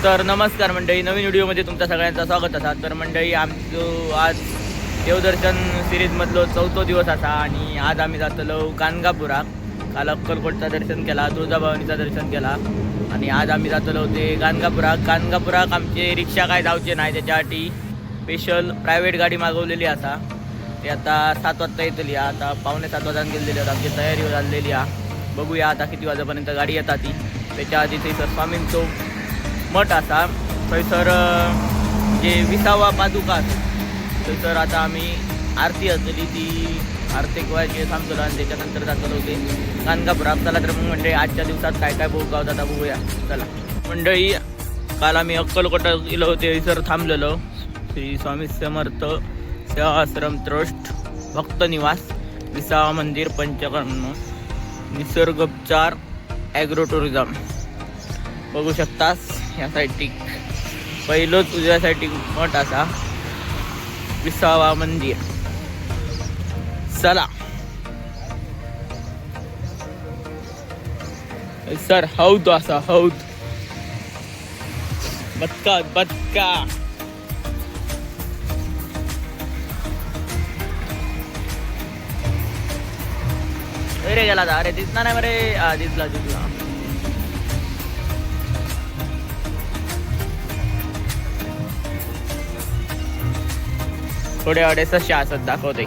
तर नमस्कार मंडळी, नवीन व्हिडिओमध्ये तुमच्या सगळ्यांचं स्वागत असा. तर मंडळी, आमचं आज देवदर्शन सिरीजमधलो 4थो दिवस असा आणि आज आम्ही जातलो गाणगापुराक. काल अक्कलकोटचं दर्शन केला, तुळजाभवानीचं दर्शन केला आणि आज आम्ही जातलो ते गाणगापुराक आमचे रिक्षा काय जावचे नाही, त्याच्यासाठी स्पेशल प्रायव्हेट गाडी मागवलेली असा. ते आता 7 वाजता येतली. आता 6:45 वाजता गेलेली आहेत. आमची तयारी झालेली आहे. बघूया आता किती वाजेपर्यंत गाडी येतात ती. त्याच्या आधी थंयसर स्वामींचो मठ असा, थंयसर जे 20वा पादुका थंयसर आता आम्ही आरती असली ती आरती व्हायची थांबतो आणि त्याच्यानंतर जातलो होते गाणगापुरात. चला तर मग मंडळी, आजच्या दिवसात काय काय भोग गावतात आता बघूया. चला मंडळी, काल आम्ही अक्कलकोटात गेलो होते, थंयसर थांबलेलो. श्री स्वामी समर्थ सेवा आश्रम ट्रस्ट भक्त निवास 20वा मंदिर पंचकर्म निसर्गोपचार ॲग्रो टुरिझम. बघू शकतास ह्या साईटी पहिलोच उजव्यासाठी मठ असा 20वा मंदिर. चला सर, हौद असा हौद बदका अरे गेला अरे दिसणार नाही बरे. दिसला थोडे अडे सशा असत दाखवते.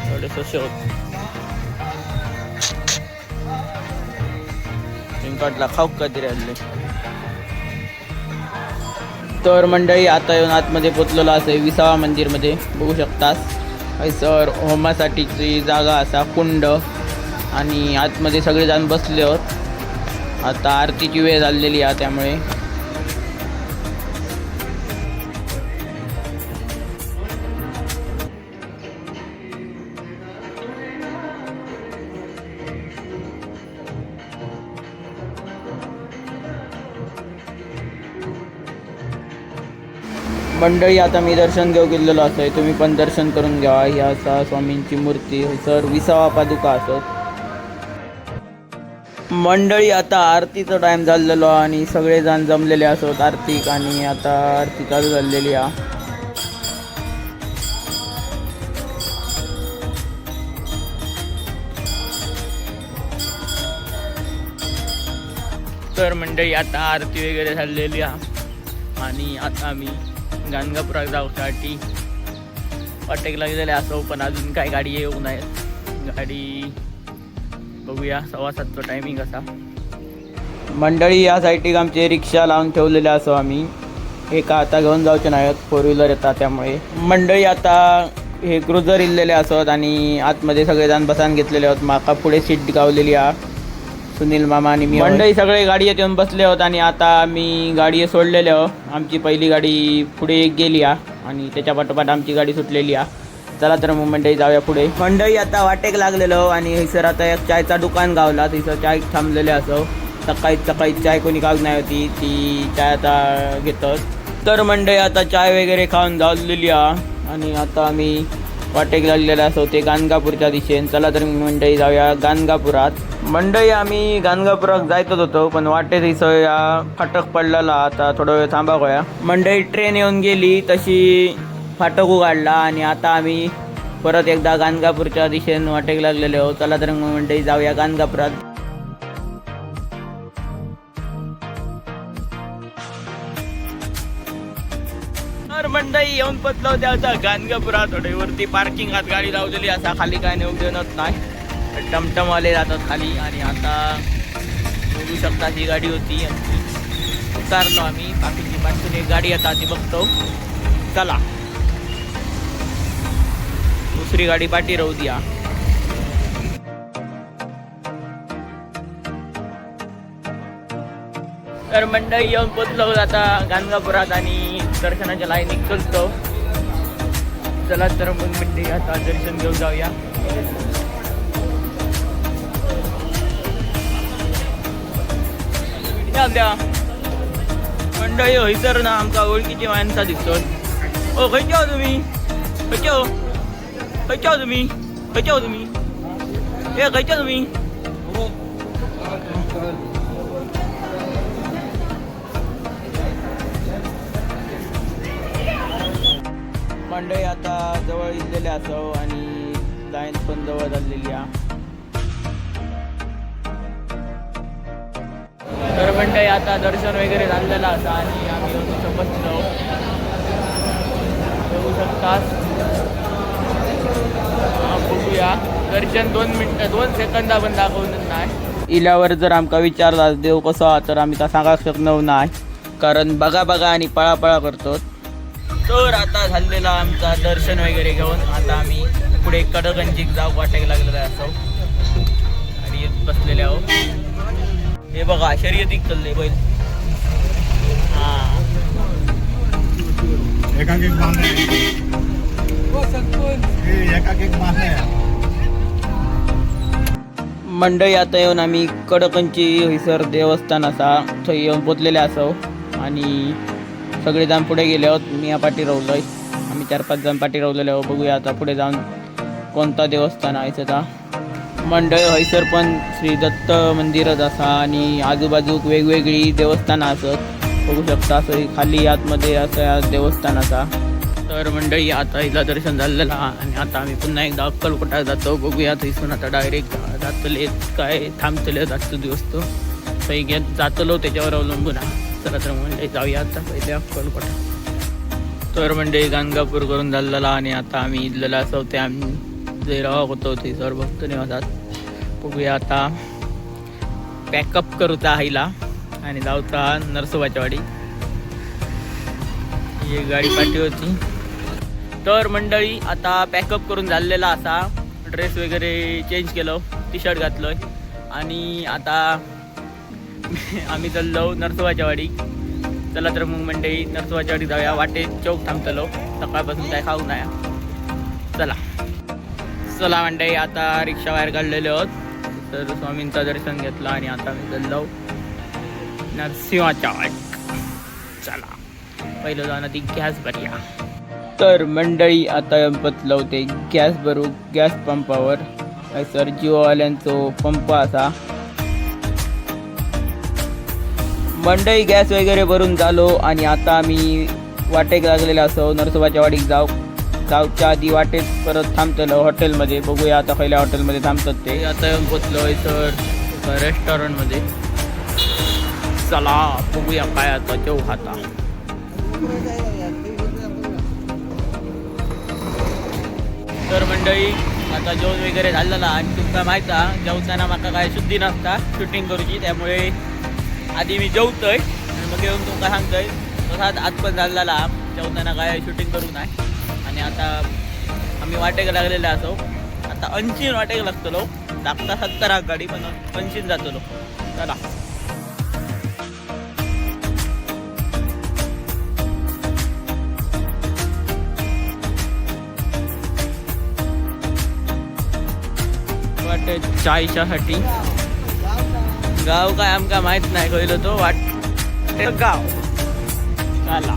थोडे सशे होत पिंकटला खाऊ कधी राहिले. तर मंडळी, आता येऊन आतमध्ये पोचलेलो असे 20वा मंदिरमध्ये. बघू शकतास सर होमासाठीची जागा असा, कुंड आणि आतमध्ये सगळेजण बसले होत. आता आरतीची वेळ झालेली आहे त्यामुळे मंडळी, आता मी दर्शन घेऊ गेलेलो असं. तुम्ही पण दर्शन करून घ्या. ही असा स्वामींची मूर्ती सर 20वा पादुका असत. मंडळी, आता आरतीचा टाइम झालेलो आणि सगळेजण जमलेले असत आरतीक आणि आता आरती चालू झालेली आहे. तर मंडळी, आता आरती वगैरे झालेली आहे आणि आता आम्ही गाणगापुरात जाऊसाठी वाटेकला गेलेले असो, पण अजून काय गाडी येऊ नाही. गाडी बघूया 6:15चा टायमिंग असा. मंडळी, या साईटीक आमचे रिक्षा लावून ठेवलेले असो. आम्ही एका आता घेऊन जाऊचे नाहीत, 4 व्हीलर येतात त्यामुळे. मंडळी, आता हे क्रुझर इल्लेले असत आणि आतमध्ये सगळेजण बसान घेतलेले आहोत. माका पुढे सीट गावलेली आहे, सुनील मामा आणि मी. मंडळी, सगळे गाडीत येऊन बसले आहोत आणि आता आम्ही गाडी सोडलेले आहोत. आमची पहिली गाडी पुढे गेली आहे आणि त्याच्या पाठोपाठ आमची गाडी सुटलेली आहे. चला तर मग मंडळी जाऊया पुढे. मंडळी, आता वाटेक लागलेलो आणि सर आता एक चायचा दुकान गावला, तिथं चाय थांबलेले असो. सकाळी चाय कोणी काग नाही होती, ती चाय आता घेतात. तर मंडळी, आता चाय वगैरे खाऊन झालेली आहे आणि आता आम्ही वाटेक लागलेला असो ते गाणगापूरच्या दिशेने. चला तर मंडळी जाऊया गाणगापुरात. मंडळी, आम्ही गाणगापुरात जायचंच होतो, पण वाटेत इथं या फाटक पडलेला. आता थोडा वेळ थांबावया. मंडळी, ट्रेन येऊन गेली तशी फाटक उघडला आणि आता आम्ही परत एकदा गाणगापूरच्या दिशेने वाटेक लागलेले आहोत. चला तर मंडळी जाऊया गाणगापुरात. तर मंडळी, येऊन पोचलो होते आता गाणगापुरात. थोडे वरती पार्किंगात गाडी लावलेली असा, खाली काय नेऊ देणत नाही, टमटमवाले जातात खाली. आणि आता बघू शकता ही गाडी होती, उतारलो आम्ही. बाकीची बाजूने एक गाडी येतात ती बघतो. चला, दुसरी गाडी पाठी राहू द्या. तर मंडळी, येऊन पोचलो आता गाणगापुरात आणि दर्शनाच्या लाईनीत चलतो. चला तर मग मंडळी, आता दर्शन घेऊन जाऊया. मंडळी, हयसर ना आमका ओळखीची माणसा दिसतो. ओ, खंयचे हो तुम्ही? खंयचे हो तुम्ही? ए खायच्या तुम्ही मंडळी आता जवळ इलेले असो आणि लाईन पण जवळ झालेली आहे. तर मंडळी आता दर्शन वगैरे झालेलं असं आणि आम्ही तिथं बसलो बघू शकतात. बघूया दर्शन 2 सेकंदा पण दाखवून नाही. इल्यावर जर आमका विचारला देव कसो हा तर आम्ही का सांगा शकणार नाही कारण बघा आणि पळापळा करतो. तर आता झालेला आमचा दर्शन वगैरे घेऊन आता आम्ही पुढे कडकंजीक जाऊ वाटायला लागलेला असो आणि बसलेले आहो. हे बघा शर्यतीक चालले बैल. मंडळी आता येऊन आम्ही कडकंची हयसर देवस्थान असा थंय येऊन पोचलेले असो आणि सगळे जण पुढे गेले आहोत. मी या पाठी रावलोय. आम्ही 4-5 जण पाठी रावलेले आहोत. बघूया आता पुढे जाऊन कोणता देवस्थान आहे त्याचा. मंडळ हयसर पण श्री दत्त मंदिरच असा आणि आजूबाजूक वेगवेगळी देवस्थानं असत. बघू शकता असं खाली आतमध्ये असं देवस्थान असा. तर मंडळी आता हिला दर्शन झालेलं आणि आता आम्ही पुन्हा एकदा अक्कलकोटात जातो. बघूया थंयसून आता डायरेक्ट जातले काय थांबतले जास्त दिवस तो थंय घेत जातलो त्याच्यावर अवलंबून आहे. चला तर मंडळी जाऊया आता पहिले अक्कलकोटा. तर मंडळी गाणगापूर करून झालेला आणि आता आम्ही इथलेला असो ते आम्ही जे राहत होतो ते सर भक्त निवासात. बघूया आता पॅकअप करूचा हायला आणि जाऊचा नरसोबाच्या वाडी. ही गाडी पाठी होती. तर मंडळी आता पॅकअप करून झालेला असा ड्रेस वगैरे चेंज केलं टी-शर्ट घातलं आणि आता आम्ही चाललो नरसोबाच्या वाडी. चला तर मग मंडळी नरसोबाच्या वाडी जाऊया. वाटेत चौक थांबतलो सकाळपासून काय खाऊ नाही. चला मंडळी आता रिक्षा बाहेर काढलेले आहोत. तर स्वामींचं दर्शन घेतलं आणि आता मी चाललो नरसिंहाच्या वाडी. चला पहिलं जाऊन ती गॅस भरूया. तर मंडळी आता बसलो ते गॅस भरू गॅस पंपावर. सर जिओवाल्यांचो पंप असा. मंडळी गॅस वगैरे भरून झालो आणि आता आम्ही वाटेक लागलेले असो नरसोबाच्या वाडीक जाऊच्या आधी वाटेत परत थांबतलो हॉटेलमध्ये. बघूया आता पहिल्या हॉटेलमध्ये थांबतात ते. आता येऊन पोचलोय सर रेस्टॉरंटमध्ये. चला बघूया काय आता जेव खाता. तर मंडळी आता जेवण वगैरे झालेला आणि तुमका माहिती आहे जेवताना माका काय शुद्धी नसता शूटिंग करूची. त्यामुळे आधी मी जेवतोय आणि मग येऊन तुमका सांगतोय. तसाच आज पण झालेला जेवताना काय शूटिंग करू नाही. आणि आता आम्ही वाटेक लागलेले असो. आता 80 वाटेक लागतलो. लागता 70 गाडी पण 80 जातलो. चला वाटे चायच्यासाठी. गाव काय आमका माहित नाही कळलो तो वाट गाव. चला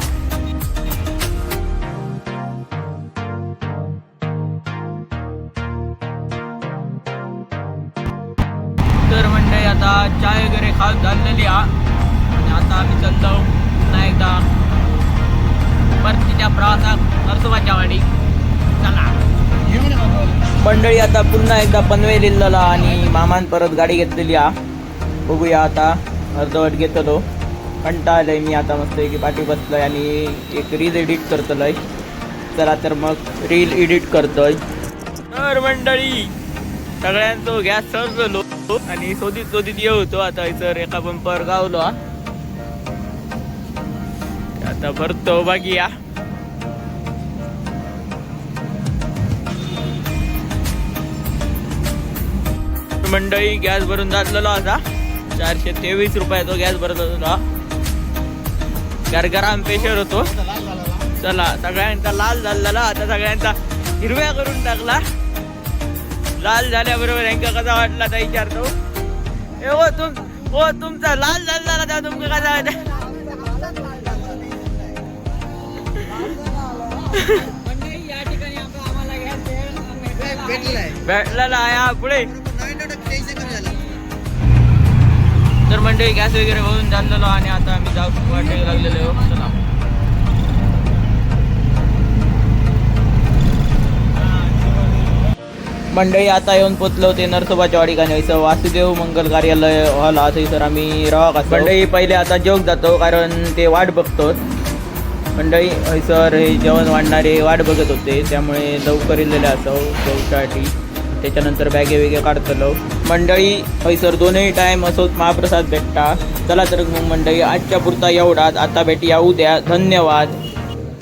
तर म्हणजे आता चाय वगैरे खास झालेली आणि आता आम्ही चाललो पुन्हा एकदा परतीच्या प्रवासात नरसोबाच्या वाडी. चला मंडळी आता पुन्हा एकदा पनवेल इल्लला आणि मामान परत गाडी घेतलेली आहे. बघूया आता अर्धवट घेतलो. कंटाळलंय मी आता मस्त की पाठी बसलोय आणि एक रील एडिट करतलोय. चला तर मग रील एडिट करतोय. तर मंडळी सगळ्यांचो गॅस सरलो आणि शोधित येतो. आता सर एका पंपावर गावलो. आता भरतो बघूया. मंडळी गॅस भरून जातलेलो असा 423 रुपयाचा गॅस भरत होता. गरगराम पेशर होतो. चला सगळ्यांचा लाल झालेला आता सगळ्यांचा हिरव्या करून टाकला. लाल झाल्याबरोबर यांका कसा वाटला तर विचारतो. हो तुमचा लाल झालेला तेव्हा तुमका कसा वाटला. भेटलेला या पुढे तर मंडळी गॅस वगैरे होऊन झालेलो आणि आता आम्ही जाऊ वाटेक लागलेलो. चला मंडळी आता येऊन पोचलो ते नरसोबाच्या वाडी आणि हयसर वासुदेव मंगल कार्यालय हॉल हा थंयसर आम्ही रावक आसा. मंडळी पहिले आता जेवक जातो कारण ते वाट बघतोच. मंडळी हयसर हे जेवण वाढणारे वाट बघत होते त्यामुळे लवकर इल्लेले असो जेवच्यासाठी. त्याच्यानंतर बॅगे वेगे काढतलो. मंडळी हयसर दोनही टाईम असोच महाप्रसाद भेटता. चला तर मग मंडळी आजच्या पुरता एवढाच. आता भेटूया उद्या. धन्यवाद.